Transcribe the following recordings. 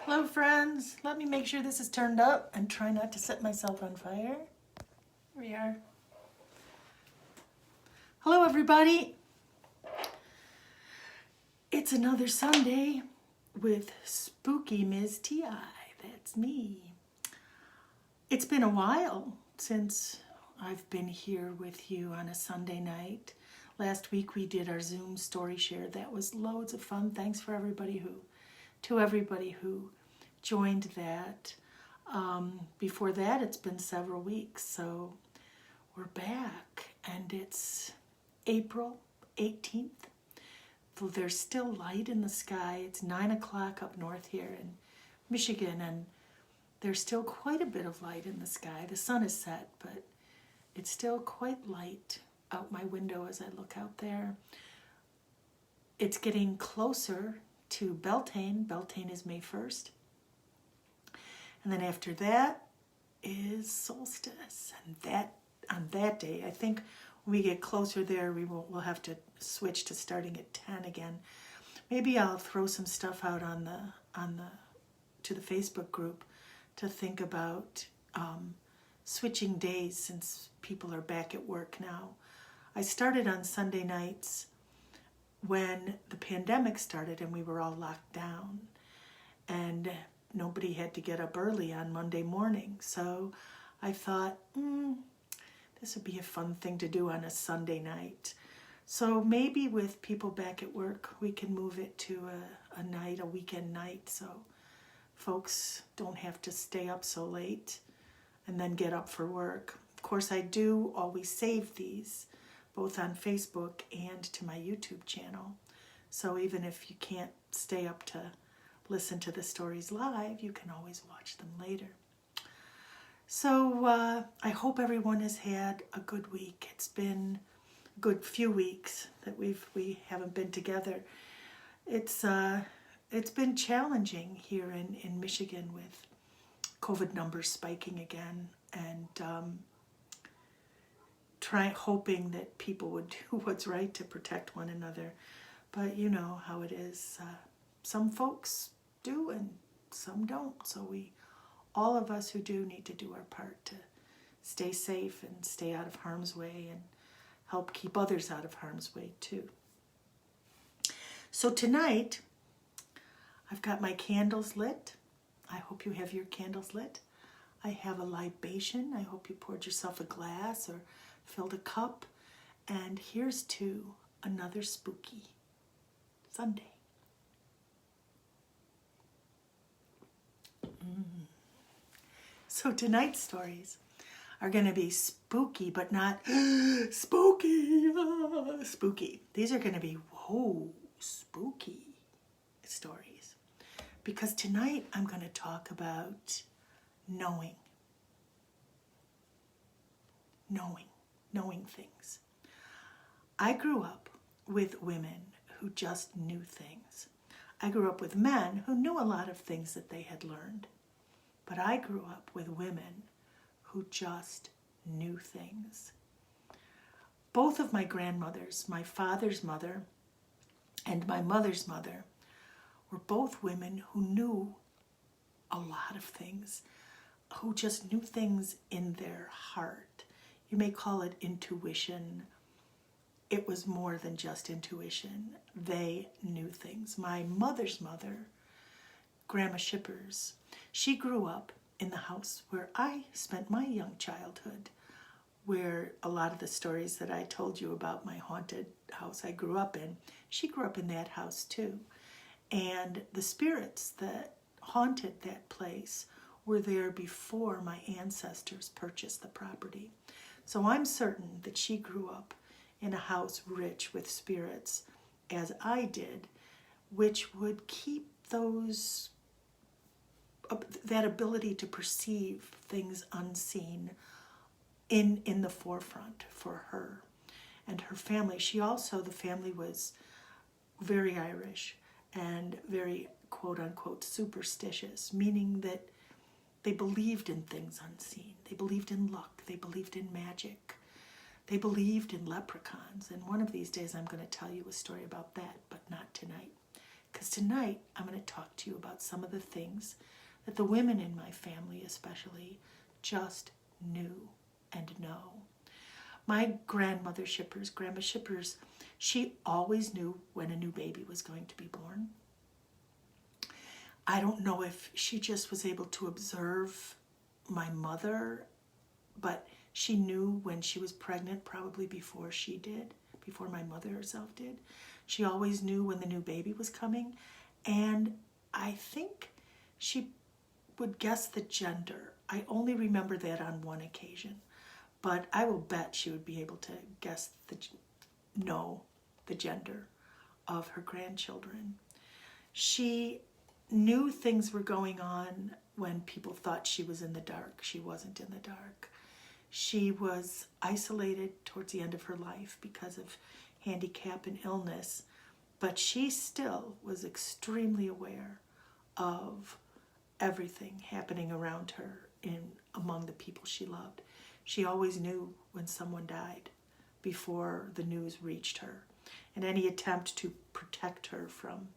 Hello friends, let me make sure this is turned up and try not to set myself on fire. Here we are. Hello everybody. It's another Sunday with Spooky Ms. T.I. That's me. It's been a while since I've been here with you on a Sunday night. Last week we did our Zoom story share. That was loads of fun. Thanks for everybody who joined that. Before that, it's been several weeks, so we're back, and it's April 18th. Though there's still light in the sky. It's 9 o'clock up north here in Michigan, and there's still quite a bit of light in the sky. The sun is set, but it's still quite light out my window as I look out there. It's getting closer to Beltane. Beltane is May 1st. And then after that is solstice. And on that day, I think when we get closer there, we'll have to switch to starting at 10 again. Maybe I'll throw some stuff out to the Facebook group to think about switching days since people are back at work now. I started on Sunday nights when the pandemic started and we were all locked down, and nobody had to get up early on Monday morning. So I thought, this would be a fun thing to do on a Sunday night. So maybe with people back at work, we can move it to a weekend night, so folks don't have to stay up so late and then get up for work. Of course, I do always save these, both on Facebook and to my YouTube channel. So even if you can't stay up to listen to the stories live, you can always watch them later. So I hope everyone has had a good week. It's been a good few weeks that we haven't been together. It's been challenging here in Michigan with COVID numbers spiking again, and hoping that people would do what's right to protect one another. But you know how it is. Some folks do and some don't. So all of us who do need to do our part to stay safe and stay out of harm's way and help keep others out of harm's way too. So tonight, I've got my candles lit. I hope you have your candles lit. I have a libation. I hope you poured yourself a glass or filled a cup. And here's to another spooky Sunday. So tonight's stories are going to be spooky, but not spooky. Spooky. These are going to be, spooky stories. Because tonight I'm going to talk about knowing things. I grew up with women who just knew things. I grew up with men who knew a lot of things that they had learned. But I grew up with women who just knew things. Both of my grandmothers, my father's mother and my mother's mother, were both women who knew a lot of things, who just knew things in their heart. You may call it intuition. It was more than just intuition. They knew things. My mother's mother, Grandma Shippers, she grew up in the house where I spent my young childhood, where a lot of the stories that I told you about my haunted house I grew up in, she grew up in that house too. And the spirits that haunted that place were there before my ancestors purchased the property. So I'm certain that she grew up in a house rich with spirits, as I did, which would keep that ability to perceive things unseen in the forefront for her and her family. The family was very Irish and very quote-unquote superstitious, meaning that they believed in things unseen. They believed in luck. They believed in magic. They believed in leprechauns. And one of these days I'm going to tell you a story about that, but not tonight, because tonight I'm going to talk to you about some of the things that the women in my family especially just knew and know. My Grandma Shippers, she always knew when a new baby was going to be born. I don't know if she just was able to observe my mother, but she knew when she was pregnant, probably before she did, before my mother herself did. She always knew when the new baby was coming, and I think she would guess the gender. I only remember that on one occasion, but I will bet she would be able to know the gender of her grandchildren. She knew things were going on when people thought she was in the dark. She wasn't in the dark. She was isolated towards the end of her life because of handicap and illness, but she still was extremely aware of everything happening around her among the people she loved. She always knew when someone died before the news reached her, and any attempt to protect her from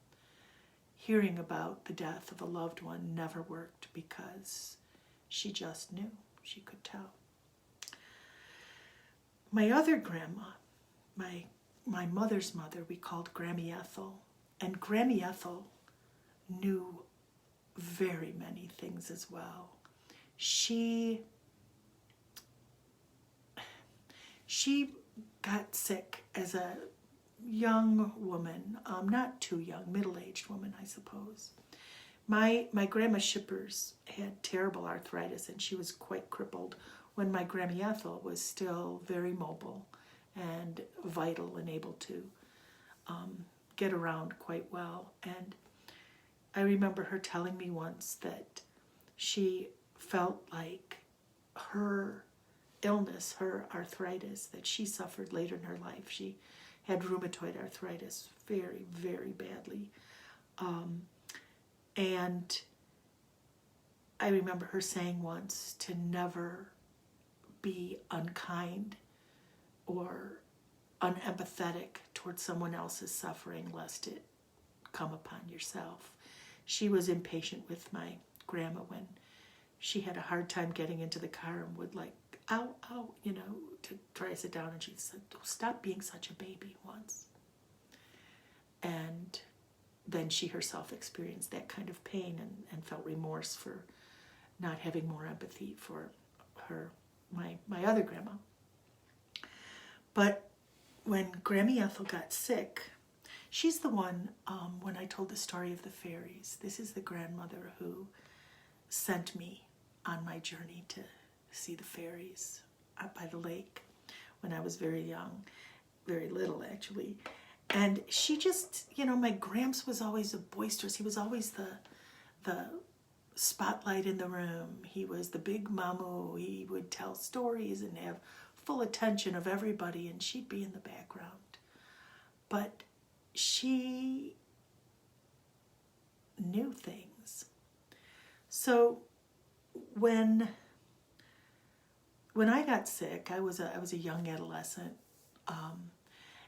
hearing about the death of a loved one never worked because she just knew. She could tell. My other grandma, my mother's mother, we called Grammy Ethel, and Grammy Ethel knew very many things as well. She got sick as a young woman, not too young, middle-aged woman, I suppose. My Grandma Shippers had terrible arthritis, and she was quite crippled when my Grammy Ethel was still very mobile and vital and able to get around quite well. And I remember her telling me once that she felt like her illness, her arthritis that she suffered later in her life, she had rheumatoid arthritis very, very badly. And I remember her saying once to never be unkind or unempathetic towards someone else's suffering lest it come upon yourself. She was impatient with my grandma when she had a hard time getting into the car and would like, ow, ow, to try to sit down, and she said, "Oh, stop being such a baby," once. And then she herself experienced that kind of pain and felt remorse for not having more empathy for my other grandma. But when Grammy Ethel got sick, she's the one, when I told the story of the fairies, this is the grandmother who sent me on my journey to see the fairies up by the lake when I was very young, very little actually. And she just, my Gramps was always boisterous. He was always the spotlight in the room. He was the big mamu. He would tell stories and have full attention of everybody, and she'd be in the background. But she knew things. So when I got sick, I was a young adolescent,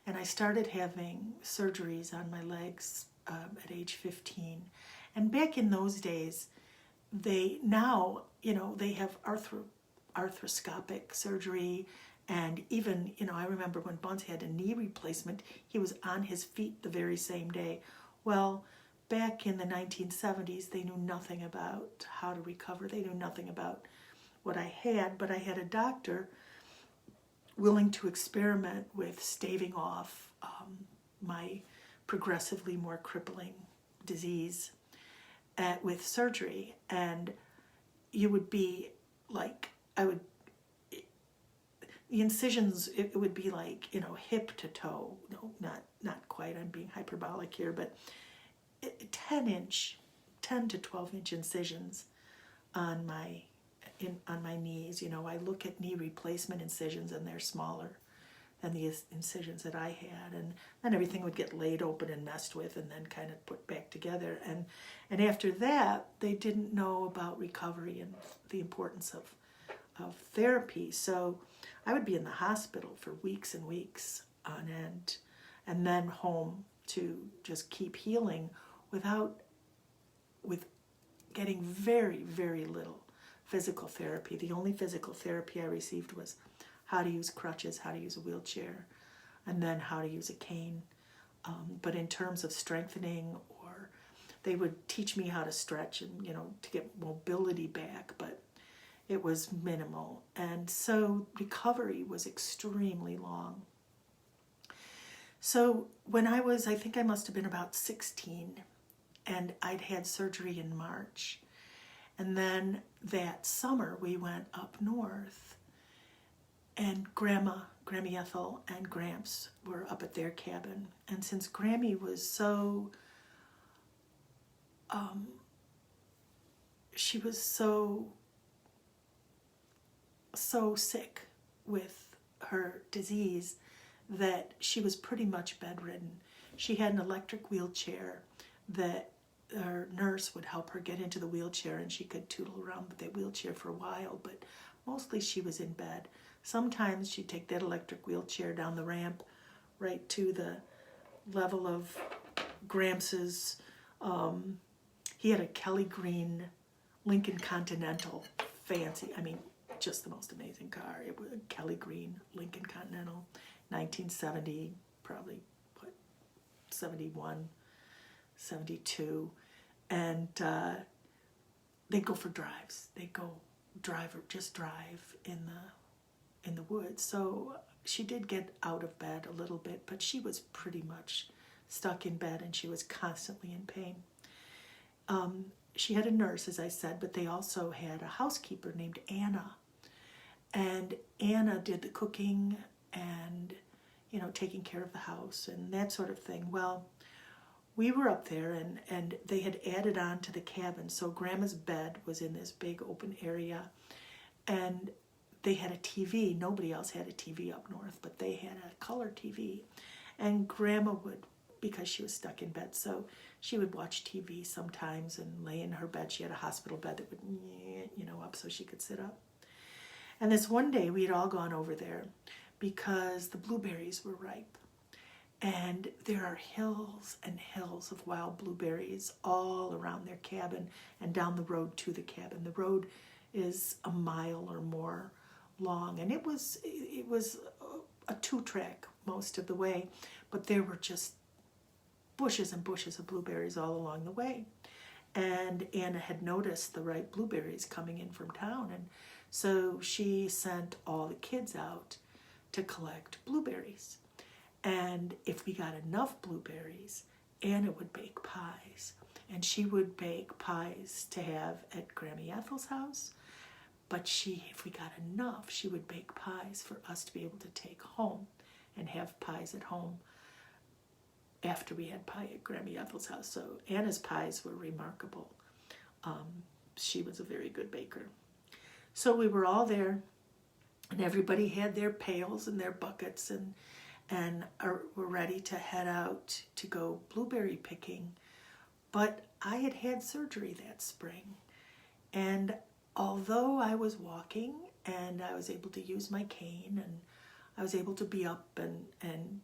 and I started having surgeries on my legs at age 15. And back in those days, they have arthroscopic surgery, and even, I remember when Buns had a knee replacement, he was on his feet the very same day. Well, back in the 1970s, they knew nothing about how to recover. They knew nothing about what I had, but I had a doctor willing to experiment with staving off my progressively more crippling disease with surgery. And you would be like, the incisions, it would be like, hip to toe. No, not quite, I'm being hyperbolic here, but 10 to 12 inch incisions on my knees. I look at knee replacement incisions, and they're smaller than the incisions that I had, and then everything would get laid open and messed with and then kind of put back together. And after that, they didn't know about recovery and the importance of therapy. So I would be in the hospital for weeks and weeks on end, and then home to just keep healing with getting very, very little physical therapy. The only physical therapy I received was how to use crutches, how to use a wheelchair, and then how to use a cane. But in terms of strengthening, or they would teach me how to stretch and, to get mobility back, but it was minimal. And so recovery was extremely long. So when I think I must have been about 16, and I'd had surgery in March. And then that summer we went up north, and Grammy Ethel and Gramps were up at their cabin. And since Grammy was she was so sick with her disease that she was pretty much bedridden. She had an electric wheelchair that her nurse would help her get into the wheelchair, and she could tootle around with that wheelchair for a while, but mostly she was in bed. Sometimes she'd take that electric wheelchair down the ramp right to the level of Gramps's. He had a Kelly Green Lincoln Continental, fancy, just the most amazing car. It was a Kelly Green Lincoln Continental, 1970, probably, 71, 72. And they'd go for drives. They'd go drive or just drive in the woods. So she did get out of bed a little bit, but she was pretty much stuck in bed, and she was constantly in pain. She had a nurse, as I said, but they also had a housekeeper named Anna. And Anna did the cooking and, taking care of the house and that sort of thing. Well, we were up there, and they had added on to the cabin. So Grandma's bed was in this big open area, and they had a TV. Nobody else had a TV up north, but they had a color TV. And Grandma would, because she was stuck in bed, so she would watch TV sometimes and lay in her bed. She had a hospital bed that would, up so she could sit up. And this one day we had all gone over there because the blueberries were ripe. And there are hills and hills of wild blueberries all around their cabin and down the road to the cabin. The road is a mile or more long, and it was a 2-track most of the way, but there were just bushes and bushes of blueberries all along the way. And Anna had noticed the ripe blueberries coming in from town, and so she sent all the kids out to collect blueberries. And if we got enough blueberries, Anna would bake pies. And she would bake pies to have at Grammy Ethel's house. But if we got enough, she would bake pies for us to be able to take home and have pies at home after we had pie at Grammy Ethel's house. So Anna's pies were remarkable. She was a very good baker. So we were all there, and everybody had their pails and their buckets, and were ready to head out to go blueberry picking. But I had had surgery that spring, and although I was walking and I was able to use my cane and I was able to be up and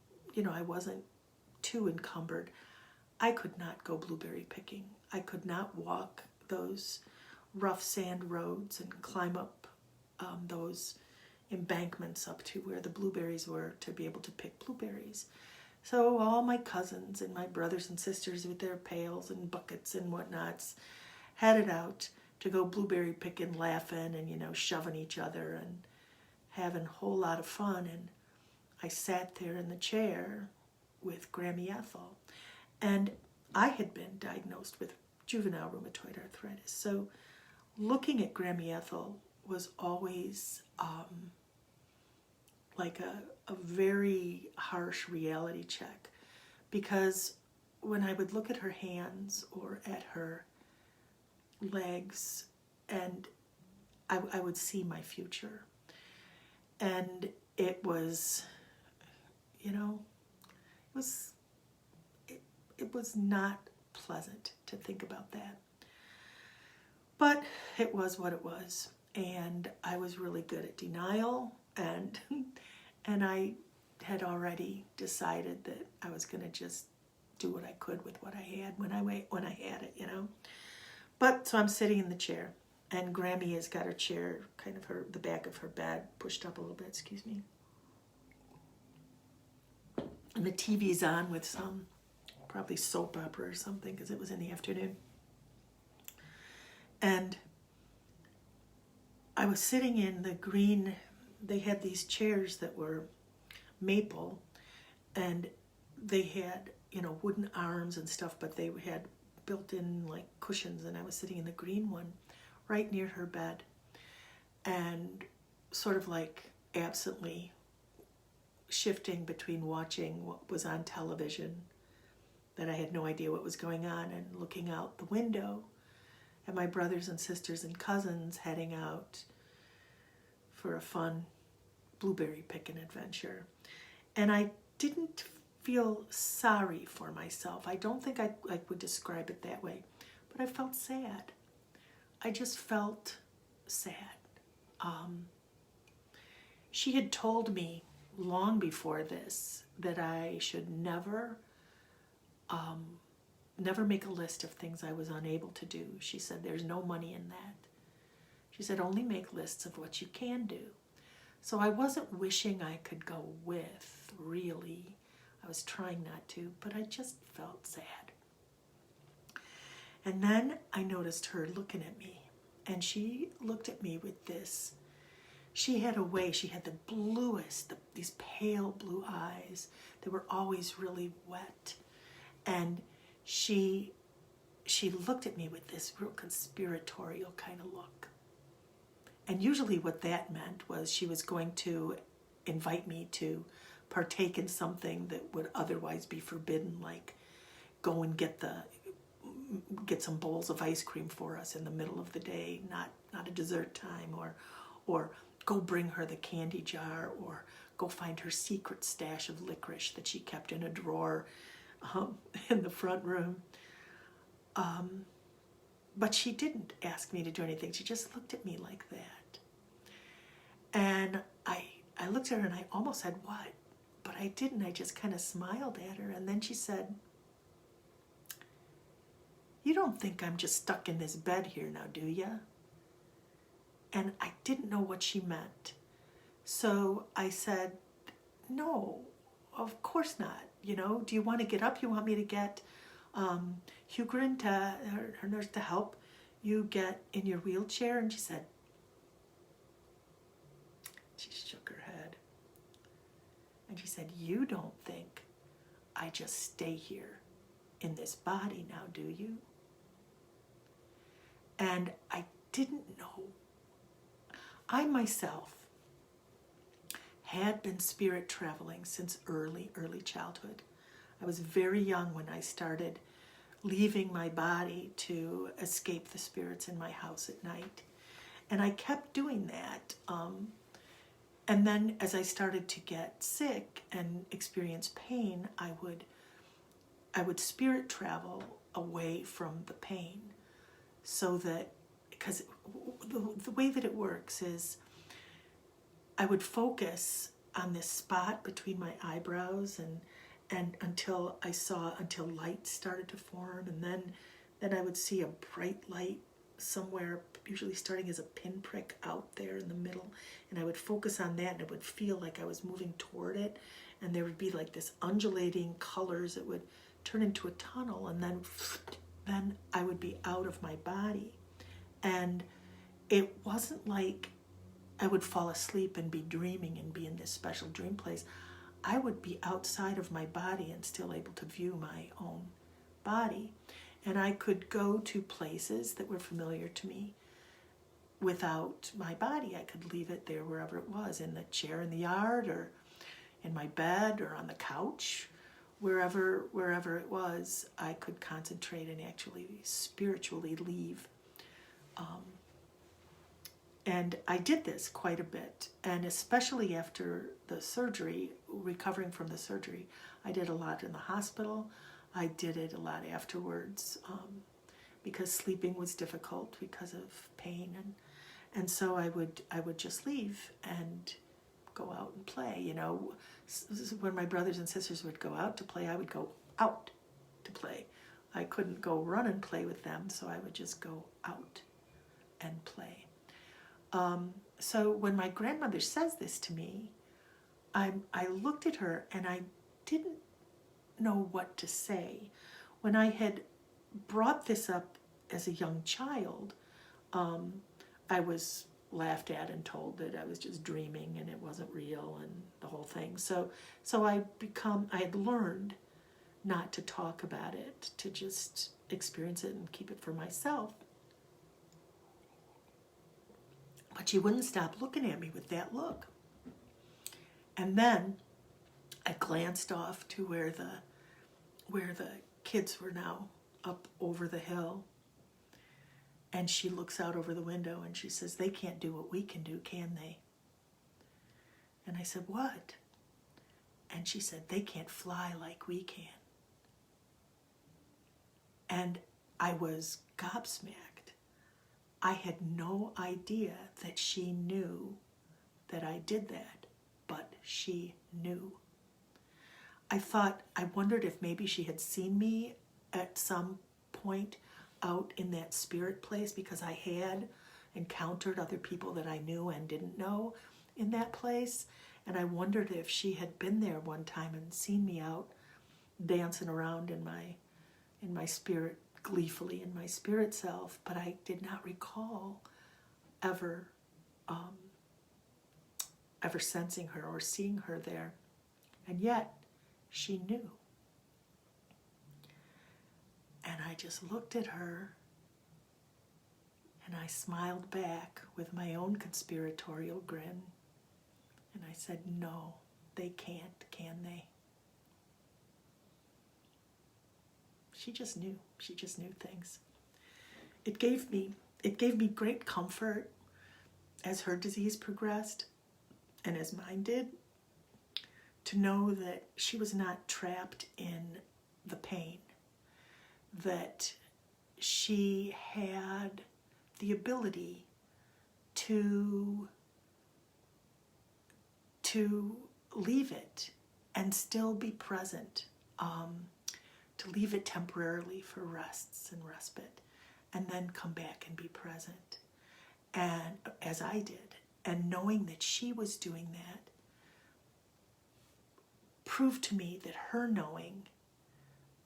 I wasn't too encumbered, I could not go blueberry picking. I could not walk those rough sand roads and climb up those embankments up to where the blueberries were to be able to pick blueberries. So all my cousins and my brothers and sisters with their pails and buckets and whatnots headed out to go blueberry picking, laughing and shoving each other and having a whole lot of fun. And I sat there in the chair with Grammy Ethel, and I had been diagnosed with juvenile rheumatoid arthritis. So looking at Grammy Ethel was always like a very harsh reality check, because when I would look at her hands or at her legs, and I would see my future, and it was, it was not pleasant to think about that, but it was what it was. And I was really good at denial, and I had already decided that I was going to just do what I could with what I had when I had it, you know. But so I'm sitting in the chair, and Grammy has got her chair, kind of the back of her bed pushed up a little bit. Excuse me. And the TV's on with some probably soap opera or something because it was in the afternoon. And I was sitting in the green. They had these chairs that were maple, and they had, you know, wooden arms and stuff, but they had built-in like cushions, and I was sitting in the green one right near her bed, and sort of like absently shifting between watching what was on television that I had no idea what was going on, and looking out the window at my brothers and sisters and cousins heading out for a fun blueberry picking adventure. And I didn't feel sorry for myself. I don't think I would describe it that way, but I felt sad. I just felt sad. She had told me long before this that I should never make a list of things I was unable to do. She said, there's no money in that. She said, only make lists of what you can do. So I wasn't wishing I could go with, really. I was trying not to, but I just felt sad. And then I noticed her looking at me, and she looked at me with this. She had a way, she had the bluest, these pale blue eyes that were always really wet. And she looked at me with this real conspiratorial kind of look. And usually what that meant was she was going to invite me to partake in something that would otherwise be forbidden, like go and get some bowls of ice cream for us in the middle of the day, not a dessert time, or go bring her the candy jar, or go find her secret stash of licorice that she kept in a drawer in the front room. But she didn't ask me to do anything. She just looked at me like that. And I looked at her and I almost said, what? But I didn't. I just kind of smiled at her. And then she said, you don't think I'm just stuck in this bed here now, do you? And I didn't know what she meant. So I said, no, of course not. You know, do you want to get up? You want me to get Hugrin, her nurse, to help you get in your wheelchair? And she said, she shook her head. And she said, you don't think I just stay here in this body now, do you? And I didn't know. I myself had been spirit traveling since early childhood. I was very young when I started leaving my body to escape the spirits in my house at night. And I kept doing that. And then as I started to get sick and experience pain, I would spirit travel away from the pain, so that, because the way that it works is I would focus on this spot between my eyebrows and until light started to form, and then I would see a bright light somewhere, usually starting as a pinprick out there in the middle, and I would focus on that, and it would feel like I was moving toward it, and there would be like this undulating colors that would turn into a tunnel, and then I would be out of my body. And it wasn't like I would fall asleep and be dreaming and be in this special dream place. I would be outside of my body and still able to view my own body. And I could go to places that were familiar to me without my body. I could leave it there wherever it was, in the chair in the yard, or in my bed, or on the couch. Wherever it was, I could concentrate and actually spiritually leave. And I did this quite a bit, and especially after the surgery, recovering from the surgery, I did a lot in the hospital. I did it a lot afterwards, because sleeping was difficult because of pain, and so I would just leave and go out and play. You know, when my brothers and sisters would go out to play, I would go out to play. I couldn't go run and play with them, so I would just go out and play. So when my grandmother says this to me, I looked at her and I didn't know what to say. When I had brought this up as a young child, I was laughed at and told that I was just dreaming and it wasn't real and the whole thing. So I had learned not to talk about it, to just experience it and keep it for myself. But she wouldn't stop looking at me with that look. And then I glanced off to where the kids were now up over the hill. And she looks out over the window and she says, "They can't do what we can do, can they?" And I said, "What?" And she said, "They can't fly like we can." And I was gobsmacked. I had no idea that she knew that I did that, but she knew. I wondered if maybe she had seen me at some point out in that spirit place, because I had encountered other people that I knew and didn't know in that place. And I wondered if she had been there one time and seen me out dancing around in my spirit, gleefully in my spirit self, but I did not recall ever sensing her or seeing her there. And yet she knew. And I just looked at her and I smiled back with my own conspiratorial grin. And I said, "No, they can't, can they?" She just knew. She just knew things. It gave me great comfort as her disease progressed and as mine did, to know that she was not trapped in the pain, that she had the ability to leave it and still be present, to leave it temporarily for rests and respite, and then come back and be present. And as I did, and knowing that she was doing that proved to me that her knowing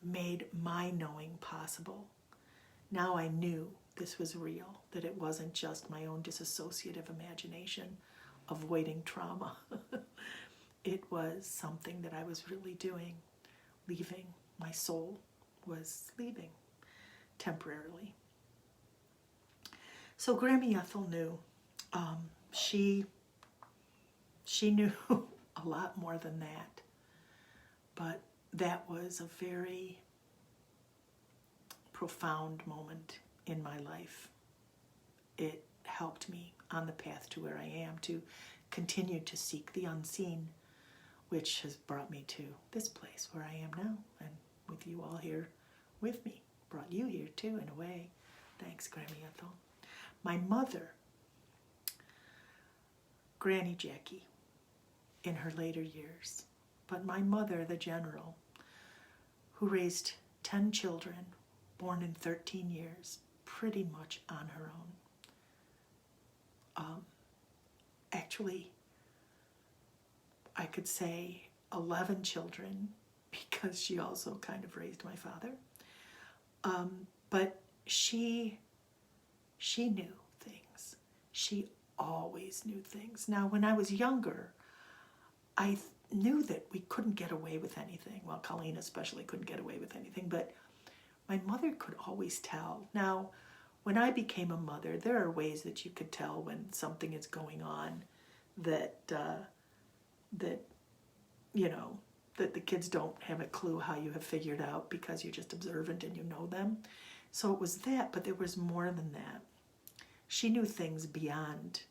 made my knowing possible. Now I knew this was real, that it wasn't just my own disassociative imagination avoiding trauma. It was something that I was really doing, leaving. My soul was leaving temporarily. So Grammy Ethel knew. She knew a lot more than that. But that was a very profound moment in my life. It helped me on the path to where I am, to continue to seek the unseen, which has brought me to this place where I am now, and with you all here with me. Brought you here too, in a way. Thanks, Grammy Ethel. My mother, Granny Jackie, in her later years. But my mother, the general, who raised 10 children, born in 13 years, pretty much on her own. Actually, I could say 11 children, because she also kind of raised my father. But she knew things. She always knew things. Now, when I was younger, I knew that we couldn't get away with anything. Well, Colleen especially couldn't get away with anything, but my mother could always tell. Now, when I became a mother, there are ways that you could tell when something is going on that the kids don't have a clue how you have figured out, because you're just observant and you know them. So it was that, but there was more than that. She knew things beyond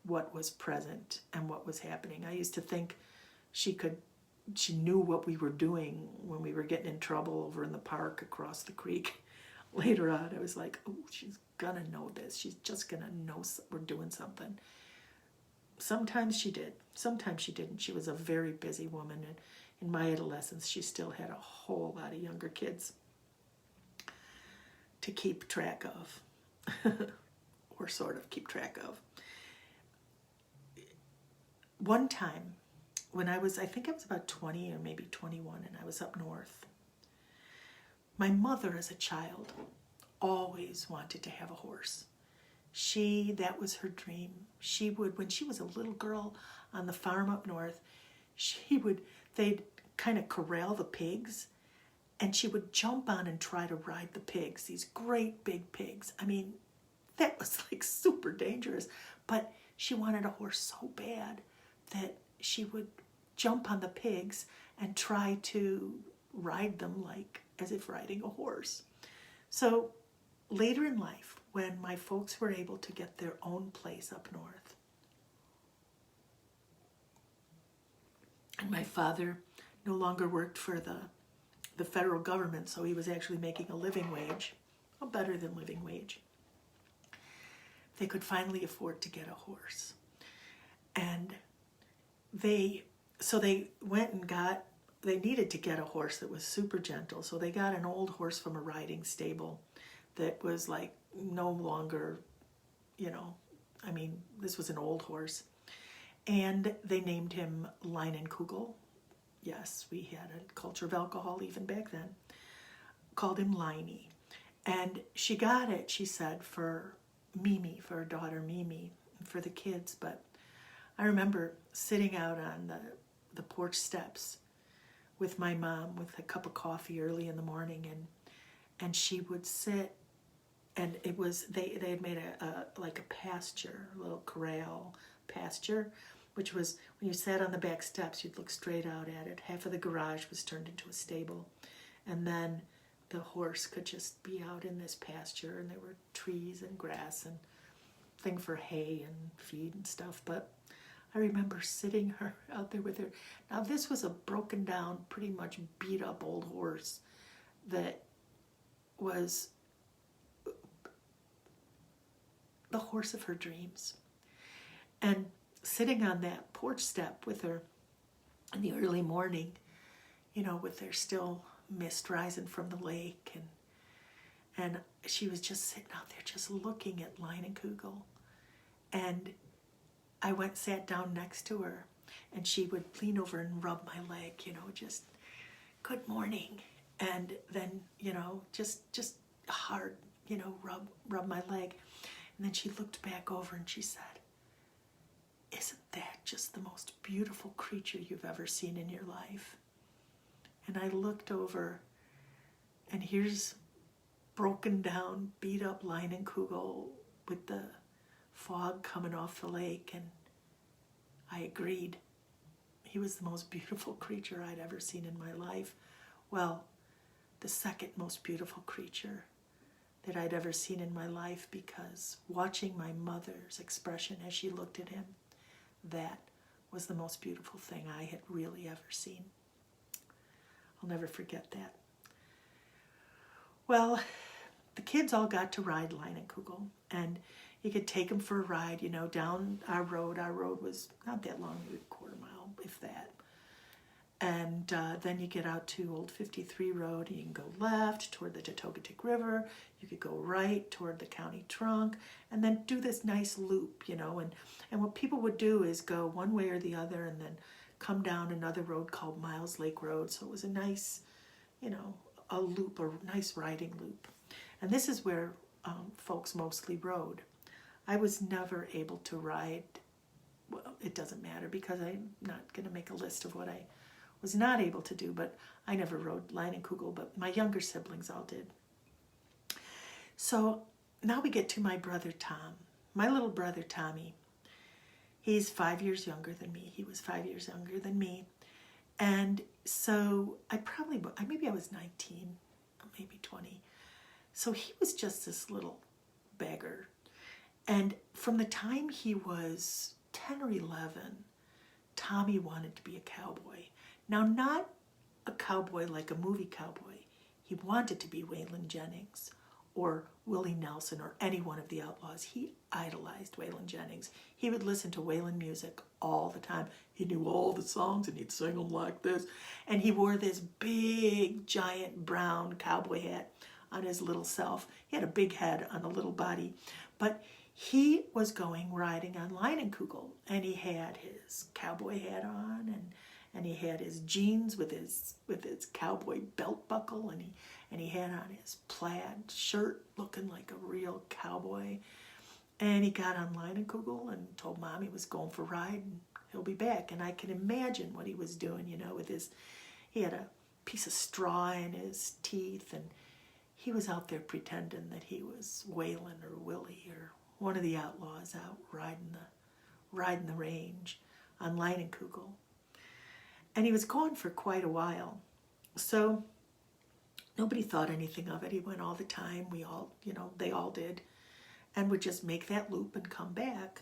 what was present and what was happening. I used to think she knew what we were doing when we were getting in trouble over in the park across the creek. Later on, I was like, oh, she's gonna know this. She's just gonna know we're doing something. Sometimes she did. Sometimes she didn't. She was a very busy woman, and in my adolescence, she still had a whole lot of younger kids. to keep track of, or sort of keep track of. One time, when I think I was about 20 or maybe 21, and I was up north, my mother as a child always wanted to have a horse. That was her dream. She would, when she was a little girl on the farm up north, they'd kind of corral the pigs, and she would jump on and try to ride the pigs, these great big pigs. I mean, that was like super dangerous, but she wanted a horse so bad that she would jump on the pigs and try to ride them like as if riding a horse. So later in life, when my folks were able to get their own place up north, and my father no longer worked for the federal government, so he was actually making a living wage, a better than living wage, they could finally afford to get a horse. And they went and they needed to get a horse that was super gentle, so they got an old horse from a riding stable that was like no longer, this was an old horse. And they named him Leinenkugel. Yes, we had a culture of alcohol even back then. Called him Liney. And she got it, she said, for Mimi, for her daughter Mimi, for the kids. But I remember sitting out on the porch steps with my mom with a cup of coffee early in the morning, and she would sit, and it was they had made a pasture, a little corral pasture, which was when you sat on the back steps, you'd look straight out at it. Half of the garage was turned into a stable, and then the horse could just be out in this pasture, and there were trees and grass and thing for hay and feed and stuff. But I remember sitting her out there with her. Now this was a broken down, pretty much beat up old horse that was the horse of her dreams. And sitting on that porch step with her in the early morning, with there still mist rising from the lake, and she was just sitting out there just looking at Leinenkugel. And I sat down next to her, and she would lean over and rub my leg, just good morning. And then, just hard, rub my leg. And then she looked back over and she said, "Isn't that just the most beautiful creature you've ever seen in your life?" And I looked over, and here's broken down, beat up Leinenkugel with the fog coming off the lake, and I agreed. He was the most beautiful creature I'd ever seen in my life. Well, the second most beautiful creature that I'd ever seen in my life, because watching my mother's expression as she looked at him, that was the most beautiful thing I had really ever seen. I'll never forget that. Well, the kids all got to ride Leinenkugel, and you could take them for a ride, down our road. Our road was not that long, maybe a quarter mile, if that. And then you get out to Old 53 Road, and you can go left toward the Totogatik River. You could go right toward the county trunk, and then do this nice loop, And what people would do is go one way or the other, and then come down another road called Miles Lake Road. So it was a nice, a loop, a nice riding loop. And this is where folks mostly rode. I was never able to ride. Well, it doesn't matter, because I'm not going to make a list of what I was not able to do, but I never rode Leinenkugel, but my younger siblings all did. So now we get to my brother Tom, my little brother Tommy. He's 5 years younger than me. He was 5 years younger than me. And so maybe I was 19, maybe 20. So he was just this little beggar. And from the time he was 10 or 11, Tommy wanted to be a cowboy. Now, not a cowboy like a movie cowboy. He wanted to be Waylon Jennings or Willie Nelson or any one of the outlaws. He idolized Waylon Jennings. He would listen to Waylon music all the time. He knew all the songs, and he'd sing them like this. And he wore this big, giant brown cowboy hat on his little self. He had a big head on a little body. But he was going riding on Leinenkugel, and he had his cowboy hat on, and he had his jeans with his cowboy belt buckle, and he had on his plaid shirt looking like a real cowboy. And he got on Leinenkugel and told Mom he was going for a ride and he'll be back. And I can imagine what he was doing, with he had a piece of straw in his teeth, and he was out there pretending that he was Waylon or Willie or one of the outlaws out riding the range on Leinenkugel. And he was gone for quite a while. So nobody thought anything of it. He went all the time. We all, they all did. And would just make that loop and come back.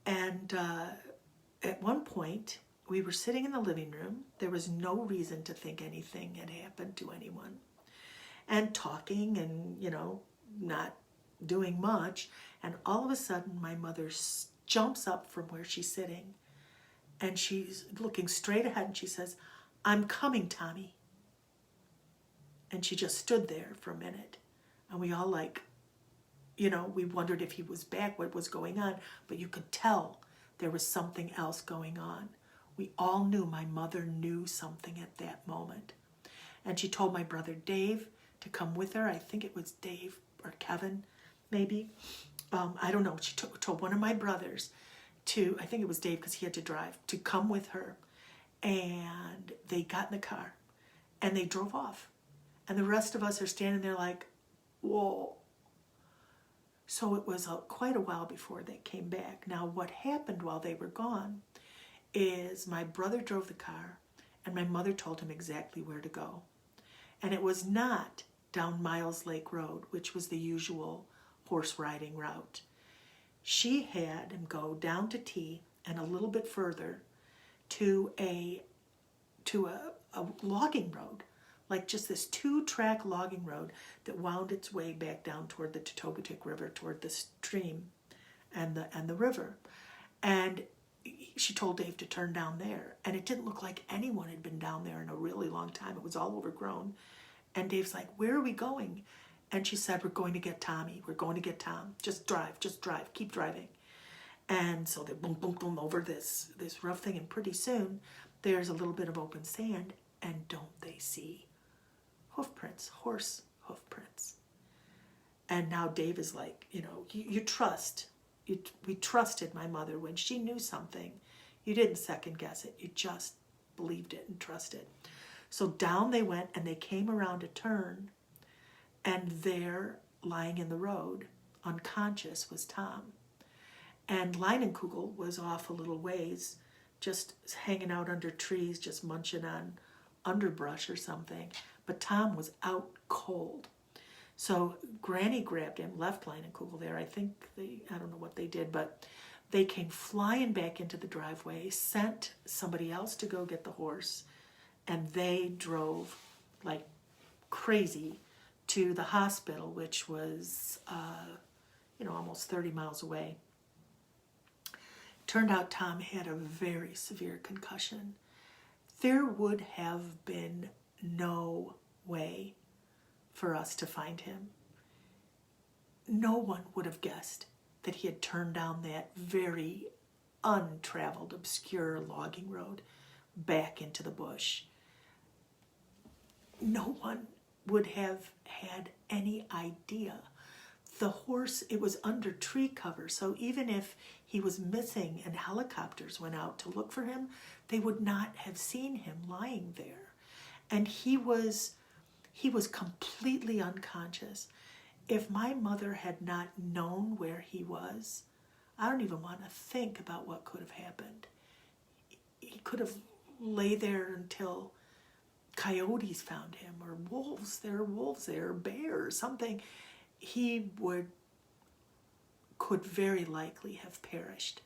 And at one point, we were sitting in the living room. There was no reason to think anything had happened to anyone. And talking and, not doing much. And all of a sudden, my mother jumps up from where she's sitting. And she's looking straight ahead and she says, "I'm coming, Tommy." And she just stood there for a minute. And we all we wondered if he was back, what was going on. But you could tell there was something else going on. We all knew my mother knew something at that moment. And she told my brother Dave to come with her. I think it was Dave or Kevin, maybe. I don't know. She told one of my brothers I think it was Dave because he had to drive, to come with her. And they got in the car and they drove off. And the rest of us are standing there like, whoa. So it was quite a while before they came back. Now, what happened while they were gone is my brother drove the car and my mother told him exactly where to go. And it was not down Miles Lake Road, which was the usual horse riding route. She had him go down to T and a little bit further to a logging road, like just this 2-track logging road that wound its way back down toward the Totogatik River, toward the stream and the river. And she told Dave to turn down there. And it didn't look like anyone had been down there in a really long time. It was all overgrown. And Dave's like, "Where are we going?" And she said, "We're going to get Tommy. We're going to get Tom. Just drive, keep driving." And so they boom, boom, boom over this rough thing. And pretty soon there's a little bit of open sand. And don't they see hoof prints, horse hoof prints? And now Dave is like, we trusted my mother when she knew something. You didn't second guess it. You just believed it and trusted. So down they went and they came around a turn. And there, lying in the road, unconscious, was Tom. And Leinenkugel was off a little ways, just hanging out under trees, just munching on underbrush or something. But Tom was out cold. So Granny grabbed him, left Leinenkugel there. I don't know what they did, but they came flying back into the driveway, sent somebody else to go get the horse, and they drove like crazy to the hospital, which was, almost 30 miles away. Turned out Tom had a very severe concussion. There would have been no way for us to find him. No one would have guessed that he had turned down that very untraveled, obscure logging road back into the bush. No one would have had any idea. The horse, it was under tree cover, so even if he was missing and helicopters went out to look for him, they would not have seen him lying there. And he was completely unconscious. If my mother had not known where he was, I don't even want to think about what could have happened. He could have lay there until coyotes found him, or wolves there, or bears, something. He could very likely have perished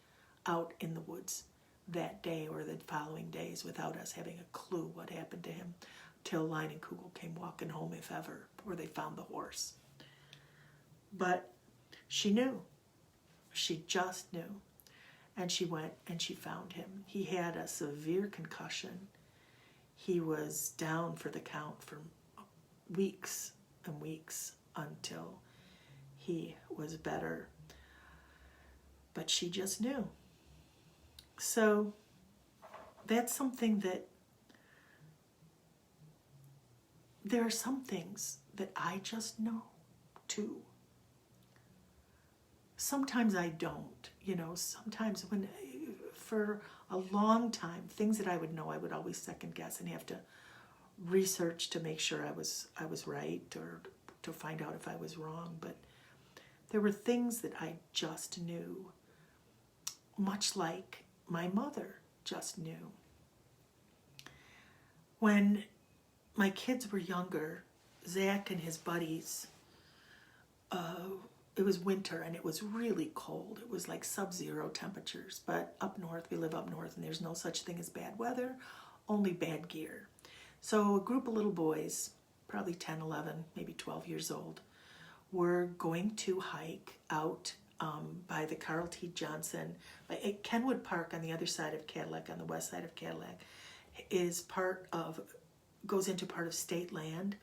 out in the woods that day or the following days without us having a clue what happened to him till Leinenkugel came walking home, if ever, or they found the horse. But she knew. She just knew. And she went and she found him. He had a severe concussion. He was down for the count for weeks and weeks until he was better. But she just knew. So that's something that, there are some things that I just know too. Sometimes I don't, sometimes for a long time, things that I would know, I would always second guess and have to research to make sure I was right, or to find out if I was wrong. But there were things that I just knew, much like my mother just knew. When my kids were younger, Zach and his buddies, it was winter and it was really cold. It was like sub-zero temperatures. But up north, we live up north, and there's no such thing as bad weather, only bad gear. So a group of little boys, probably 10, 11, maybe 12 years old, were going to hike out by the Carl T. Johnson, at Kenwood Park on the other side of Cadillac, on the west side of Cadillac, goes into part of state land,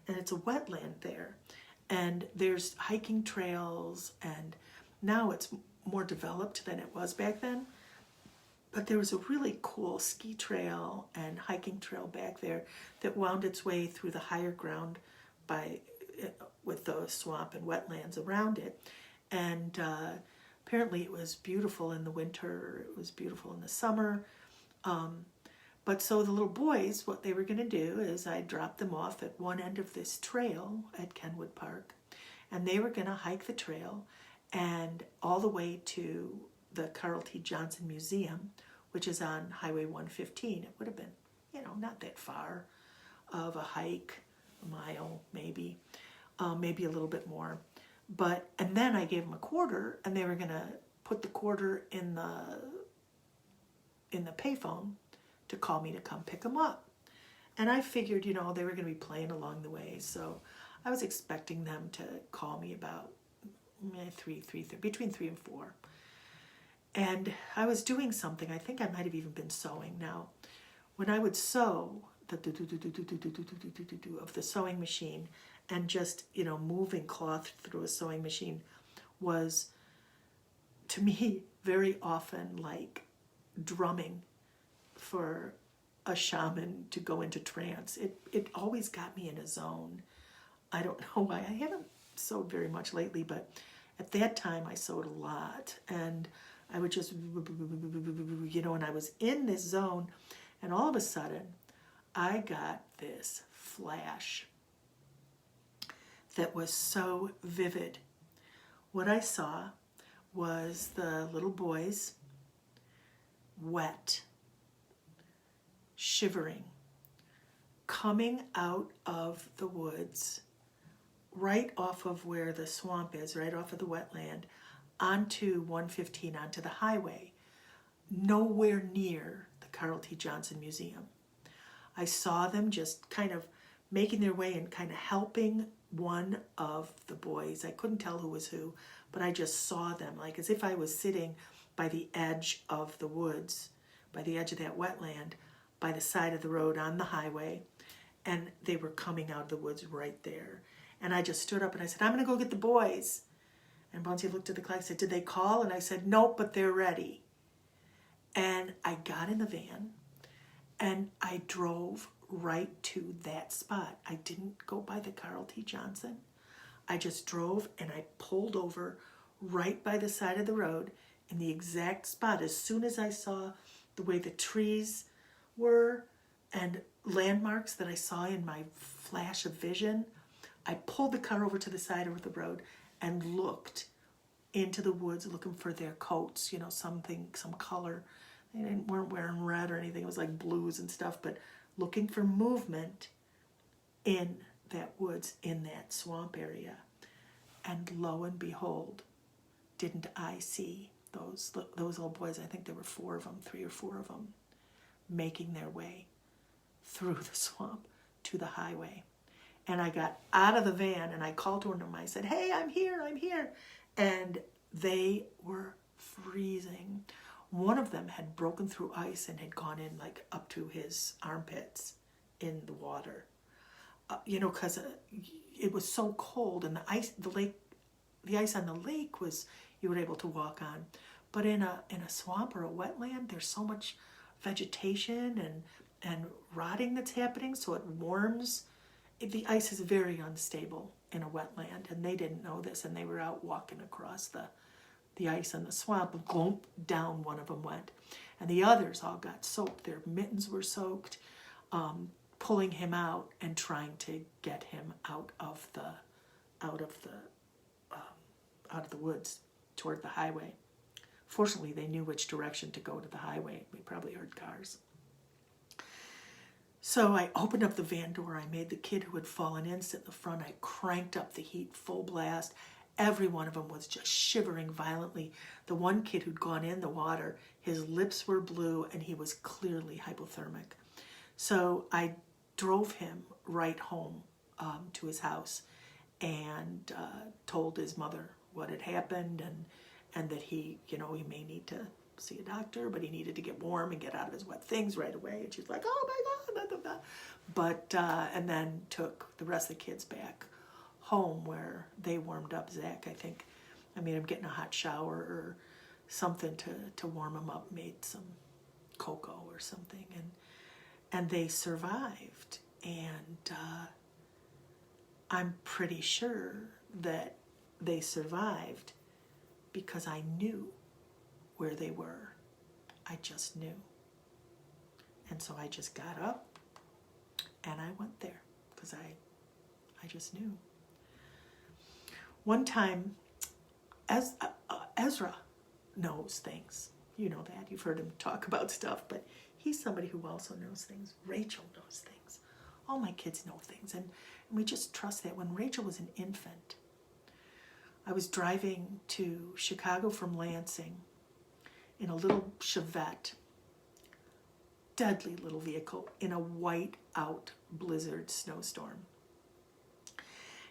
and it's a wetland there. And there's hiking trails, and now it's more developed than it was back then. But there was a really cool ski trail and hiking trail back there that wound its way through the higher ground with the swamp and wetlands around it. And apparently it was beautiful in the winter, it was beautiful in the summer. But so the little boys, what they were going to do is I dropped them off at one end of this trail at Kenwood Park, and they were going to hike the trail and all the way to the Carl T. Johnson Museum, which is on Highway 115. It would have been, not that far of a hike, a mile maybe, maybe a little bit more. And then I gave them a quarter, and they were going to put the quarter in the payphone to call me to come pick them up. And I figured, they were going to be playing along the way, so I was expecting them to call me about between 3 and 4. And I was doing something. I think I might have even been sewing. Now, when I would sew, the of the sewing machine, and just, moving cloth through a sewing machine was, to me, very often like drumming for a shaman to go into trance. It always got me in a zone. I don't know why. I haven't sewed very much lately, but at that time I sewed a lot, and I would just, and I was in this zone, and all of a sudden I got this flash that was so vivid. What I saw was the little boys, wet, shivering, coming out of the woods, right off of where the swamp is, right off of the wetland, onto 115, onto the highway, nowhere near the Carl T. Johnson Museum. I saw them just kind of making their way and kind of helping one of the boys. I couldn't tell who was who, but I just saw them, like as if I was sitting by the edge of the woods, by the edge of that wetland, by the side of the road on the highway, and they were coming out of the woods right there. And I just stood up and I said, I'm going to go get the boys. And Bunsey looked at the clock and said, did they call? And I said, nope, but they're ready. And I got in the van and I drove right to that spot. I didn't go by the Carl T. Johnson. I just drove and I pulled over right by the side of the road in the exact spot. As soon as I saw the way the trees were and landmarks that I saw in my flash of vision, I pulled the car over to the side of the road and looked into the woods looking for their coats, some color. They weren't wearing red or anything. It was like blues and stuff, but looking for movement in that woods, in that swamp area. And lo and behold, didn't I see those little boys? I think there were 4 of them, 3 or 4 of them, making their way through the swamp to the highway. And I got out of the van and I called to them. I said, hey, I'm here. And they were freezing. One of them had broken through ice and had gone in like up to his armpits in the water. Because it was so cold, and the ice on the lake was, you were able to walk on. But in a swamp or a wetland, there's so much vegetation and rotting that's happening, so it warms. The ice is very unstable in a wetland, and they didn't know this, and they were out walking across the ice in the swamp, and glomp, down one of them went. And the others all got soaked. Their mittens were soaked, pulling him out and trying to get him out of the woods toward the highway. Fortunately, they knew which direction to go to the highway. We probably heard cars. So I opened up the van door. I made the kid who had fallen in sit in the front. I cranked up the heat full blast. Every one of them was just shivering violently. The one kid who'd gone in the water, his lips were blue and he was clearly hypothermic. So I drove him right home to his house and told his mother what had happened and that he may need to see a doctor, but he needed to get warm and get out of his wet things right away. And she's like, oh my God, blah, blah, blah. But, and then took the rest of the kids back home where they warmed up Zach. I made him get in a hot shower or something to warm him up, made some cocoa or something, and they survived. And I'm pretty sure that they survived because I knew where they were. I just knew. And so I just got up and I went there because I just knew. One time, Ezra knows things. You know that. You've heard him talk about stuff, but he's somebody who also knows things. Rachel knows things. All my kids know things, and we just trust that. When Rachel was an infant, I was driving to Chicago from Lansing in a little Chevette, deadly little vehicle, in a white-out blizzard snowstorm.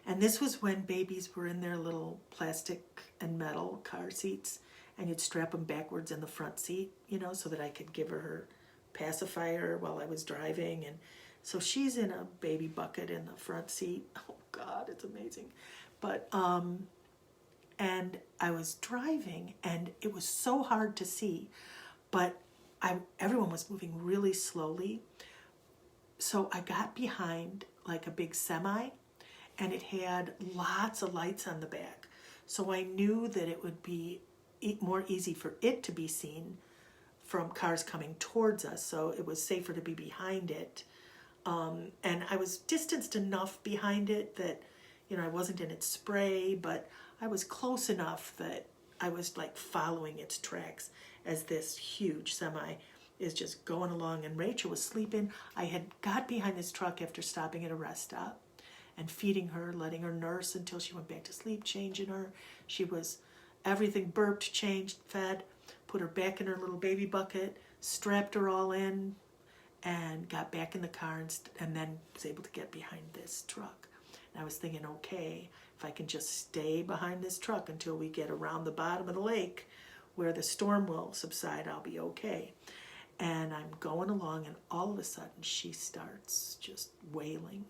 And this was when babies were in their little plastic and metal car seats, and you'd strap them backwards in the front seat, so that I could give her pacifier while I was driving. And so she's in a baby bucket in the front seat. Oh God, it's amazing. But, and I was driving, and it was so hard to see, but everyone was moving really slowly. So I got behind like a big semi, and it had lots of lights on the back. So I knew that it would be more easy for it to be seen from cars coming towards us. So it was safer to be behind it. And I was distanced enough behind it that, I wasn't in its spray, but I was close enough that I was like following its tracks as this huge semi is just going along. And Rachel was sleeping. I had got behind this truck after stopping at a rest stop and feeding her, letting her nurse until she went back to sleep, changing her. She was, everything burped, changed, fed, put her back in her little baby bucket, strapped her all in, and got back in the car and then was able to get behind this truck. And I was thinking, okay, if I can just stay behind this truck until we get around the bottom of the lake where the storm will subside, I'll be okay. And I'm going along, and all of a sudden she starts just wailing.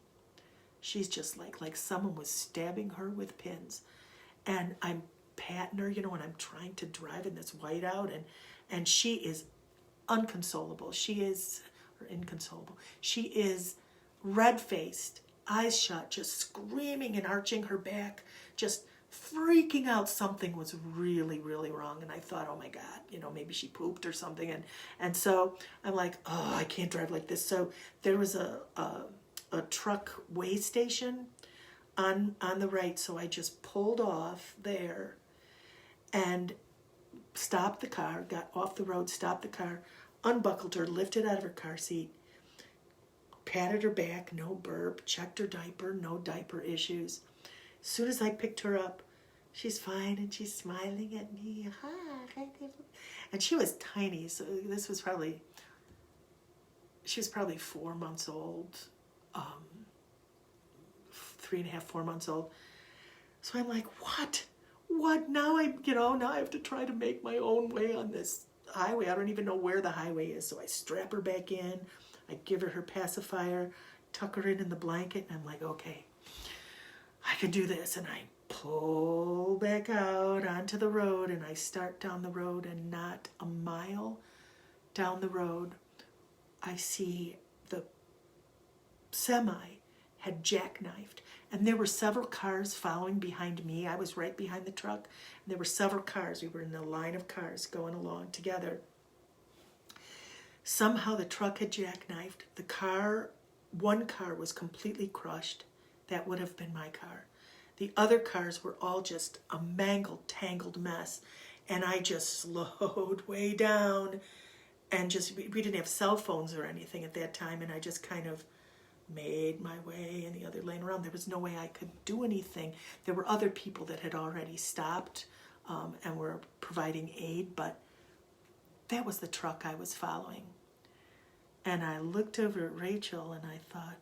She's just like someone was stabbing her with pins. And I'm patting her, and I'm trying to drive in this whiteout, and she is inconsolable. She is red-faced, eyes shut, just screaming and arching her back, just freaking out. Something was really, really wrong. And I thought, oh my God, maybe she pooped or something. And so I'm like, oh, I can't drive like this. So there was a truck weigh station on the right, so I just pulled off there and stopped the car, got off the road, stopped the car, unbuckled her, lifted out of her car seat, patted her back, no burp, checked her diaper, no diaper issues. As soon as I picked her up, she's fine and she's smiling at me. Hi. And she was tiny, so she was probably 4 months old, 3.5, 4 months old. So I'm like, what? Now I have to try to make my own way on this highway. I don't even know where the highway is. So I strap her back in. I give her pacifier, tuck her in the blanket, and I'm like, okay. I can do this. And I pull back out onto the road, and I start down the road, and not a mile down the road, I see the semi had jackknifed, and there were several cars following behind me. I was right behind the truck, and there were several cars. We were in a line of cars going along together. Somehow the truck had jackknifed. One car was completely crushed. That would have been my car. The other cars were all just a mangled, tangled mess, and I just slowed way down, and we didn't have cell phones or anything at that time, and I just kind of made my way in the other lane around. There was no way I could do anything. There were other people that had already stopped and were providing aid, but that was the truck I was following. And I looked over at Rachel, and I thought,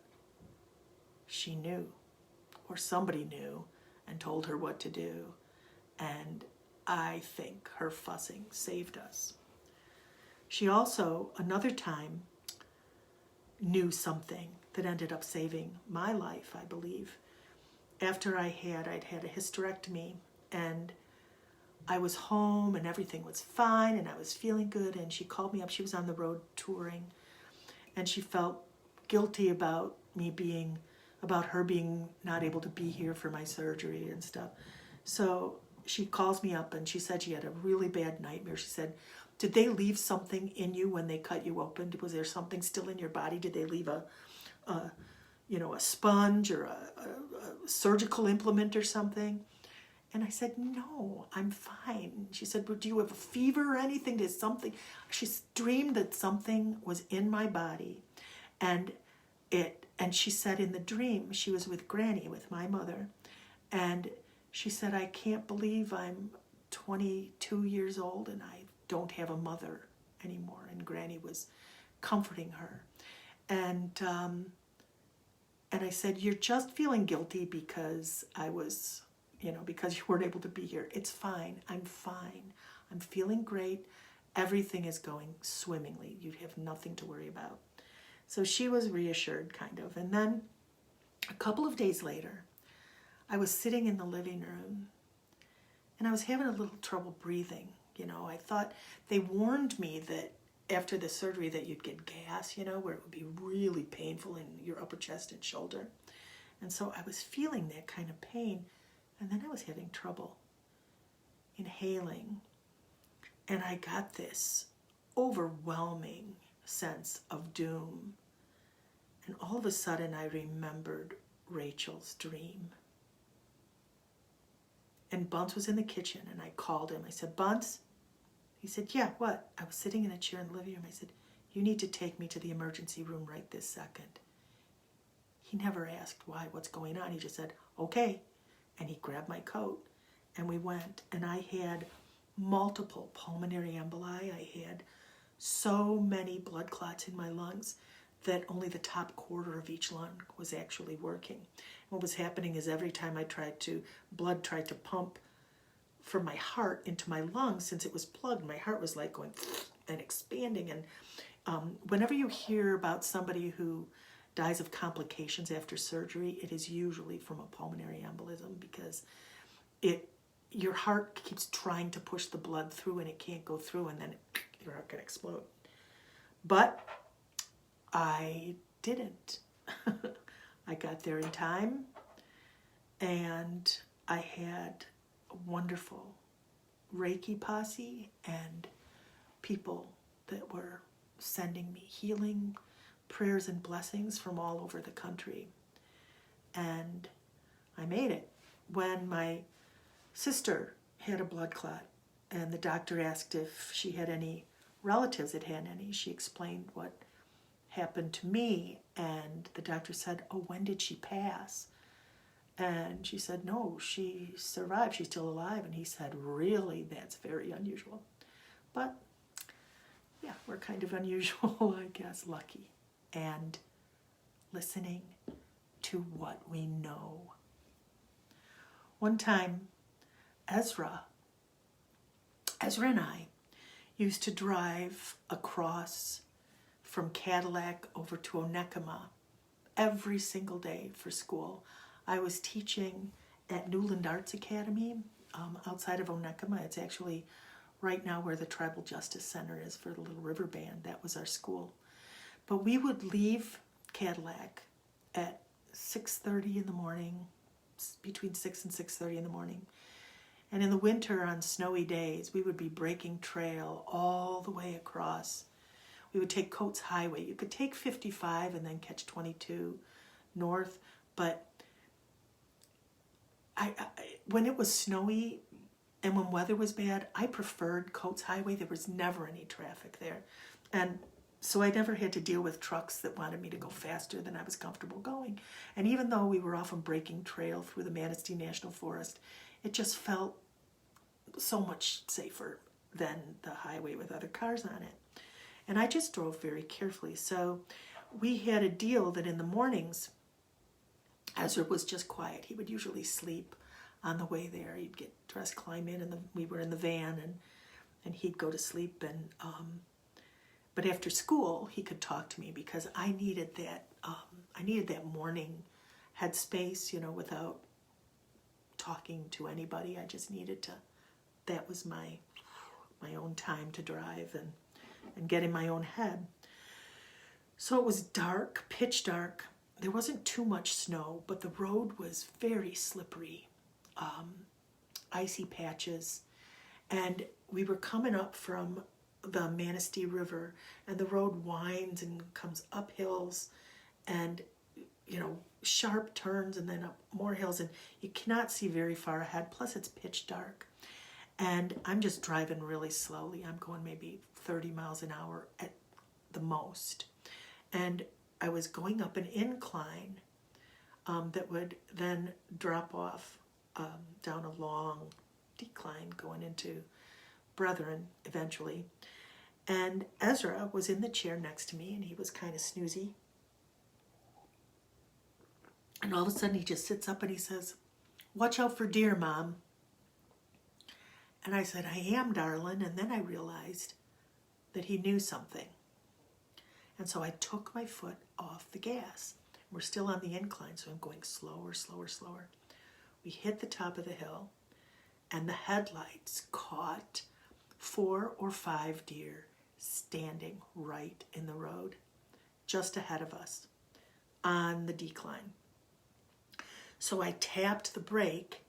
she knew, or somebody knew and told her what to do. And I think her fussing saved us. She also, another time, knew something that ended up saving my life, I believe. After I'd had a hysterectomy, and I was home and everything was fine and I was feeling good, and she called me up. She was on the road touring, and she felt guilty about her being not able to be here for my surgery and stuff. So she calls me up, and she said she had a really bad nightmare. She said, did they leave something in you when they cut you open? Was there something still in your body? Did they leave a sponge or a surgical implement or something? And I said, no, I'm fine. She said, well, do you have a fever or anything? Did something? She dreamed that something was in my body, and she said in the dream she was with Granny, with my mother, and she said, I can't believe I'm 22 years old and I don't have a mother anymore. And Granny was comforting her. And I said, you're just feeling guilty because because you weren't able to be here. It's fine. I'm fine. I'm feeling great. Everything is going swimmingly. You have nothing to worry about. So she was reassured, kind of. And then a couple of days later, I was sitting in the living room, and I was having a little trouble breathing. I thought they warned me that after the surgery that you'd get gas, where it would be really painful in your upper chest and shoulder. And so I was feeling that kind of pain, and then I was having trouble inhaling. And I got this overwhelming sense of doom. And all of a sudden I remembered Rachel's dream. And Bunce was in the kitchen, and I called him. I said, Bunce? He said, yeah, what? I was sitting in a chair in the living room. I said, you need to take me to the emergency room right this second. He never asked why, what's going on. He just said, okay. And he grabbed my coat, and we went. And I had multiple pulmonary emboli. I had so many blood clots in my lungs that only the top quarter of each lung was actually working. What was happening is every time blood tried to pump from my heart into my lungs, since it was plugged, my heart was like going and expanding. And whenever you hear about somebody who dies of complications after surgery, it is usually from a pulmonary embolism, because your heart keeps trying to push the blood through and it can't go through, and then your heart can explode. But I didn't. I got there in time, and I had a wonderful Reiki posse and people that were sending me healing prayers and blessings from all over the country. And I made it. When my sister had a blood clot, and the doctor asked if she had any relatives that had any, she explained what happened to me, and the doctor said, oh, when did she pass? And she said, no, she survived, she's still alive. And he said, really? That's very unusual. But yeah, we're kind of unusual, I guess, lucky, and listening to what we know. One time, Ezra and I used to drive across from Cadillac over to Onekama every single day for school. I was teaching at Newland Arts Academy outside of Onekama. It's actually right now where the Tribal Justice Center is for the Little River Band. That was our school. But we would leave Cadillac at 6:30 in the morning, between 6 and 6:30 in the morning. And in the winter on snowy days, we would be breaking trail all the way across. We would take Coates Highway. You could take 55 and then catch 22 north. But when it was snowy and when weather was bad, I preferred Coates Highway. There was never any traffic there. And so I never had to deal with trucks that wanted me to go faster than I was comfortable going. And even though we were often breaking trail through the Manistee National Forest, it just felt so much safer than the highway with other cars on it. And I just drove very carefully. So we had a deal that in the mornings, Ezra was just quiet. He would usually sleep on the way there. He'd get dressed, climb in, and we were in the van, and he'd go to sleep. And but after school, he could talk to me because I needed that. I needed that morning headspace, without talking to anybody. I just needed to. That was my own time to drive and get in my own head. So it was dark, pitch dark. There wasn't too much snow, but the road was very slippery, icy patches. And we were coming up from the Manistee River, and the road winds and comes up hills and, sharp turns and then up more hills. And you cannot see very far ahead. Plus, it's pitch dark. And I'm just driving really slowly. I'm going maybe 30 miles an hour at the most. And I was going up an incline that would then drop off down a long decline going into Brethren eventually. And Ezra was in the chair next to me, and he was kind of snoozy. And all of a sudden he just sits up and he says, "Watch out for deer, Mom." And I said, "I am, darling." And then I realized that he knew something. And so I took my foot off the gas. We're still on the incline, so I'm going slower, slower, slower. We hit the top of the hill, and the headlights caught 4 or 5 deer standing right in the road, just ahead of us, on the decline. So I tapped the brake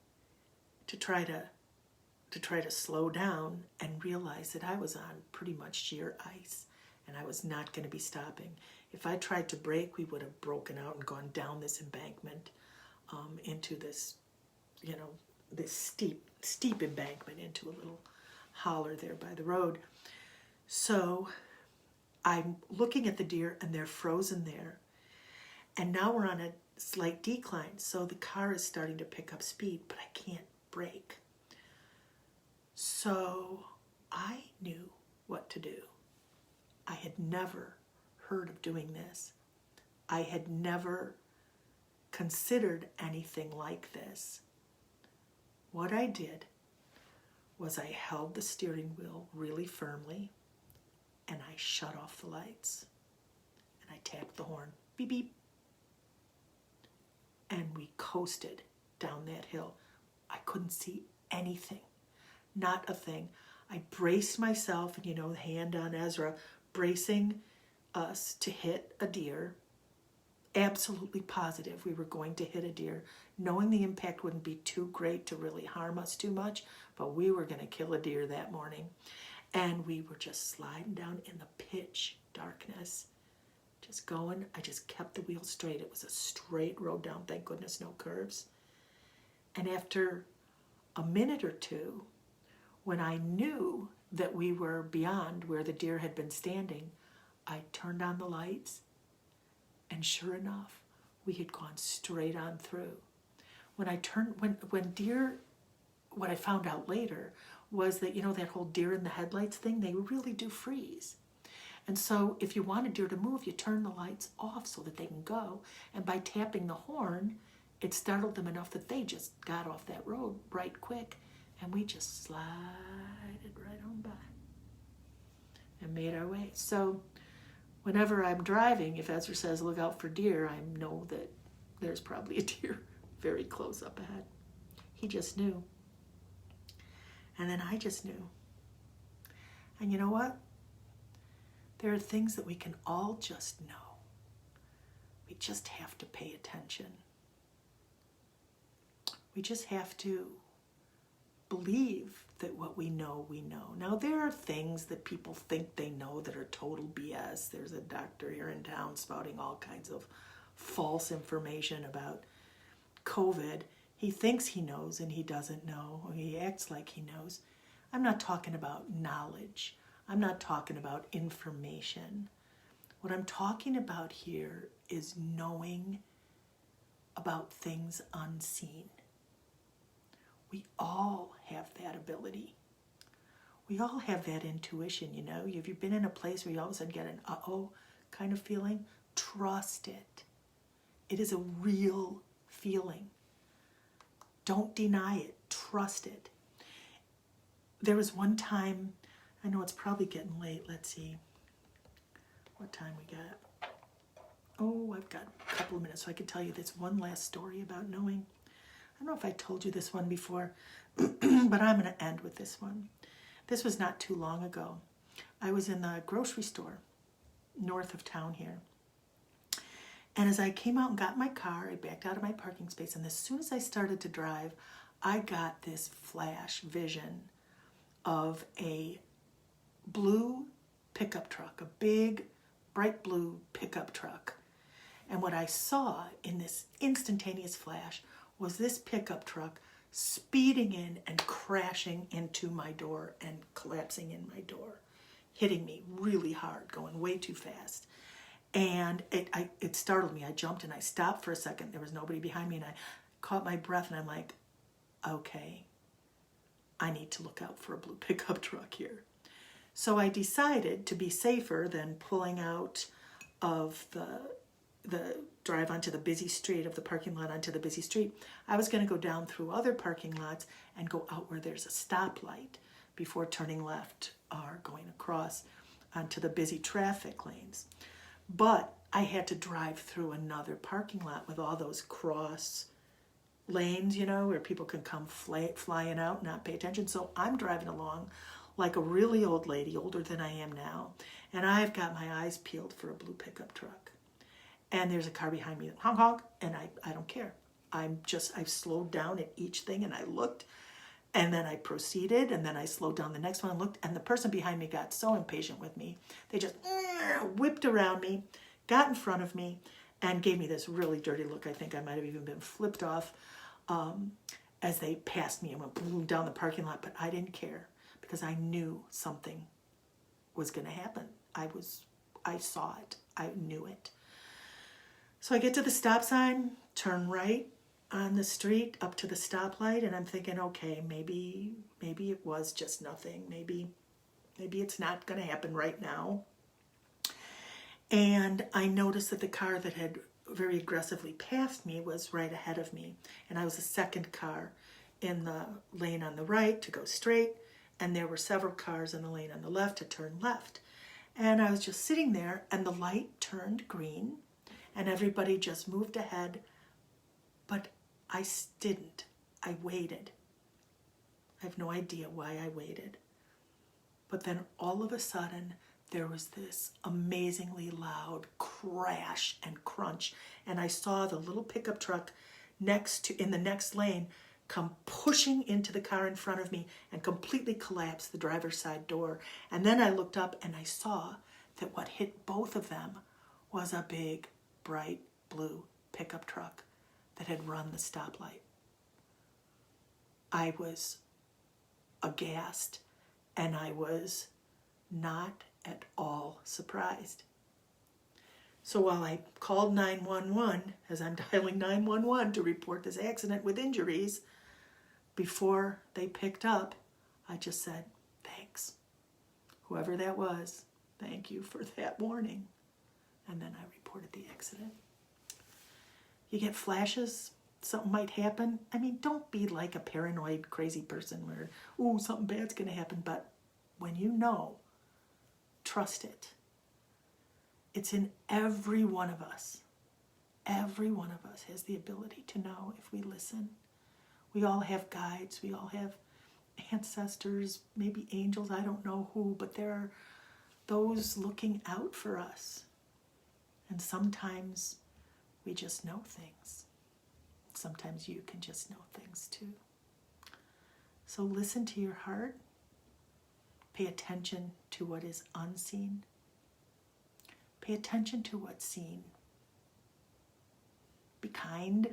to try to slow down and realize that I was on pretty much sheer ice, and I was not going to be stopping. If I tried to brake, we would have broken out and gone down this embankment into this, this steep embankment into a little holler there by the road. So I'm looking at the deer, and they're frozen there. And now we're on a slight decline, so the car is starting to pick up speed, but I can't brake. So I knew what to do. I had never heard of doing this. I had never considered anything like this. What I did was I held the steering wheel really firmly, and I shut off the lights, and I tapped the horn, beep, beep, and we coasted down that hill. I couldn't see anything, not a thing. I braced myself, and hand on Ezra, bracing us to hit a deer. Absolutely positive we were going to hit a deer, knowing the impact wouldn't be too great to really harm us too much, but we were going to kill a deer that morning. And we were just sliding down in the pitch darkness, just going. I just kept the wheel straight. It was a straight road down, thank goodness, no curves. And after a minute or two, when I knew that we were beyond where the deer had been standing, I turned on the lights, and sure enough, we had gone straight on through. When deer, what I found out later was that, that whole deer in the headlights thing, they really do freeze. And so if you want a deer to move, you turn the lights off so that they can go. And by tapping the horn, it startled them enough that they just got off that road right quick. And we just slided right on by and made our way. So whenever I'm driving, if Ezra says, "Look out for deer," I know that there's probably a deer very close up ahead. He just knew. And then I just knew. And you know what? There are things that we can all just know. We just have to pay attention. We just have to believe that what we know, we know. Now, there are things that people think they know that are total BS. There's a doctor here in town spouting all kinds of false information about COVID. He thinks he knows and he doesn't know, or he acts like he knows. I'm not talking about knowledge. I'm not talking about information. What I'm talking about here is knowing about things unseen. We all have that ability. We all have that intuition, you know. Have you been in a place where you all of a sudden get an uh-oh kind of feeling? Trust it. It is a real feeling. Don't deny it. Trust it. There was one time, I know it's probably getting late. Let's see what time we got. Oh, I've got a couple of minutes so I can tell you this one last story about knowing. I don't know if I told you this one before, but I'm going to end with this one. This was not too long ago. I was in the grocery store north of town here. And as I came out and got in my car, I backed out of my parking space. And as soon as I started to drive, I got this flash vision of a blue pickup truck, a big, bright blue pickup truck. And what I saw in this instantaneous flash was this pickup truck speeding in and crashing into my door and collapsing in my door, hitting me really hard, going way too fast. And it startled me. I jumped and I stopped for a second. There was nobody behind me, and I caught my breath, and I'm like, okay, I need to look out for a blue pickup truck here. So I decided, to be safer than pulling out of the drive onto the busy street, of the parking lot onto the busy street, I was going to go down through other parking lots and go out where there's a stoplight before turning left or going across onto the busy traffic lanes. But I had to drive through another parking lot with all those cross lanes, you know, where people can come flying out and not pay attention. So I'm driving along like a really old lady, older than I am now, and I've got my eyes peeled for a blue pickup truck. And there's a car behind me, honk, honk, and I don't care. I've slowed down at each thing, and I looked, and then I proceeded, and then I slowed down the next one and looked, and the person behind me got so impatient with me, they just whipped around me, got in front of me, and gave me this really dirty look. I think I might have even been flipped off as they passed me and went boom down the parking lot, but I didn't care because I knew something was going to happen. I saw it. I knew it. So I get to the stop sign, turn right on the street up to the stoplight, and I'm thinking, okay, maybe it was just nothing. Maybe it's not going to happen right now. And I noticed that the car that had very aggressively passed me was right ahead of me, and I was the second car in the lane on the right to go straight, and there were several cars in the lane on the left to turn left. And I was just sitting there, and the light turned green, and everybody just moved ahead, but I didn't. I waited. I have no idea why I waited. But then all of a sudden, there was this amazingly loud crash and crunch, and I saw the little pickup truck in the next lane come pushing into the car in front of me and completely collapse the driver's side door. And then I looked up and I saw that what hit both of them was a big, bright blue pickup truck that had run the stoplight. I was aghast, and I was not at all surprised. So while I called 911, as I'm dialing 911 to report this accident with injuries, before they picked up, I just said, thanks. Whoever that was, thank you for that warning. And then I reported the accident. You get flashes, something might happen. I mean, don't be like a paranoid, crazy person where, ooh, something bad's going to happen. But when you know, trust it. It's in every one of us. Every one of us has the ability to know if we listen. We all have guides. We all have ancestors, maybe angels, I don't know who, but there are those looking out for us. And sometimes we just know things. Sometimes you can just know things too. So listen to your heart. Pay attention to what is unseen. Pay attention to what's seen. Be kind.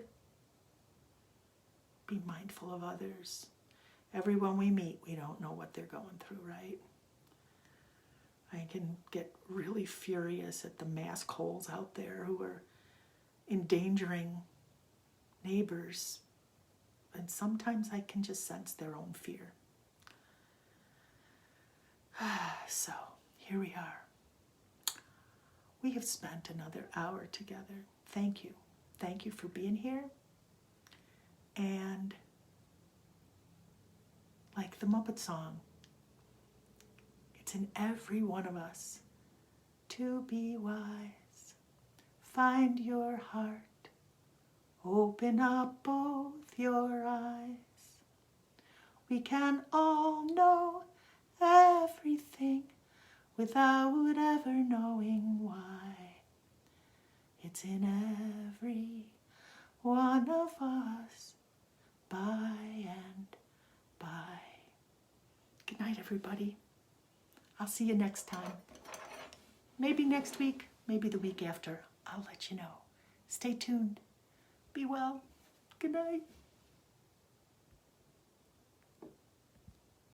Be mindful of others. Everyone we meet, we don't know what they're going through, right? I can get really furious at the mask holes out there who are endangering neighbors. And sometimes I can just sense their own fear. So, here we are. We have spent another hour together. Thank you. Thank you for being here. And like the Muppet song, it's in every one of us to be wise. Find your heart. Open up both your eyes. We can all know everything without ever knowing why. It's in every one of us, by and by. Good night, everybody. I'll see you next time. Maybe next week, maybe the week after. I'll let you know. Stay tuned. Be well. Good night.